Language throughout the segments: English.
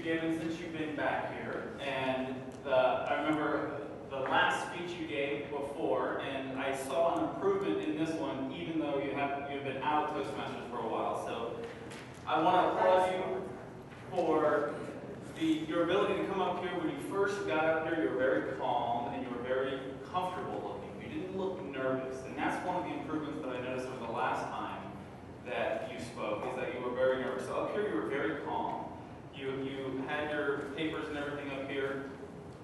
given since you've been back here, and I remember the last speech you gave before, and I saw an improvement in this one, even though you've been out of Toastmasters for a while. So I want to applaud you for your ability to come up here. When you first got up here, you were very calm and you were very comfortable looking. You didn't look nervous, and that's one of the improvements that I noticed over the last time that you spoke, is that you were very nervous. So up here, you were very calm. You had your papers and everything up here,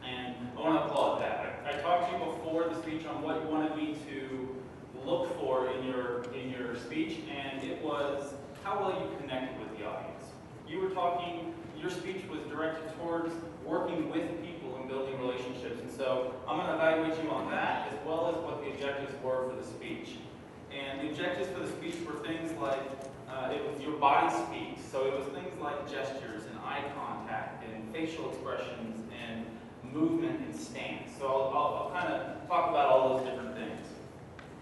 and I want to applaud that. I talked to you before the speech on what you wanted me to look for in your speech, and it was how well you connected with the audience. You were talking, your speech was directed towards working with people and building relationships, and so I'm going to evaluate you on that, as well as what the objectives were for the speech. And the objectives for the speech were things like, it was your body speaks, so it was things like gestures and eye contact and facial expressions and movement and stance. So I'll kind of talk about all those different things.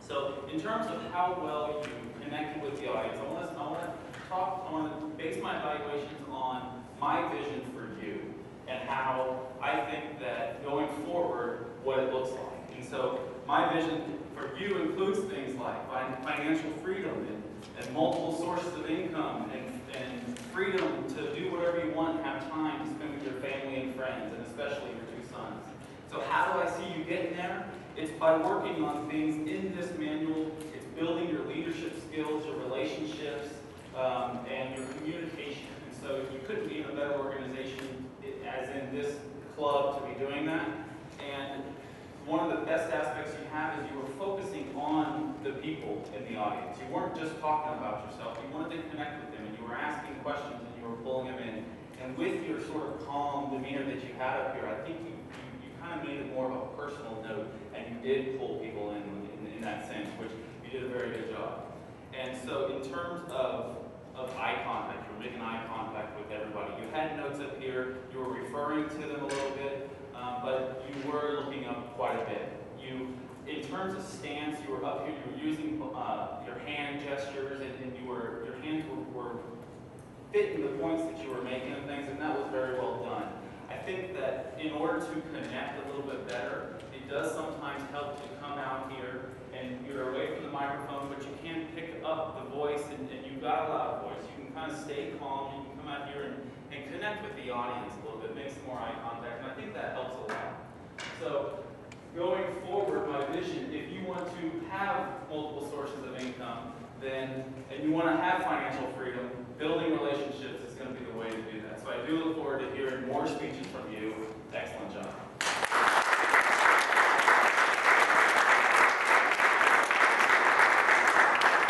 So in terms of how well you connected with the audience, I want to base my evaluations on my vision for you and how I think that going forward, what it looks like. And so my vision for you includes things like financial freedom and multiple sources of income and freedom to do whatever you want and have time to spend with your family and friends, and especially your two sons. So how do I see you getting there? It's by working on things in this manual. It's building your leadership skills, your relationships, and your communication. And so you couldn't be in a better organization, as in this club, to be doing that. And one of the best aspects you have is you were focusing on the people in the audience. You weren't just talking about yourself. You wanted to connect with them, and you were asking questions, and you were pulling them in. And with your sort of calm demeanor that you had up here, I think you kind of made it more of a personal note, and you did pull people in that sense, which you did a very good job. And so in terms of eye contact, you were making eye contact with everybody. You had notes up here. You were referring to them a little bit. But you were looking up quite a bit. In terms of stance, you were up here, you were using your hand gestures, and your hands were fitting the points that you were making and things, and that was very well done. I think that in order to connect a little bit better, it does sometimes help to come out here, and you're away from the microphone, but you can pick up the voice, and you've got a loud voice. You can kind of stay calm, you can come out here and connect with the audience a little bit, make some more eye contact, and I think that helps a lot. So going forward, my vision, if you want to have multiple sources of income, and you want to have financial freedom, building relationships is going to be the way to do that. So I do look forward to hearing more speeches from you.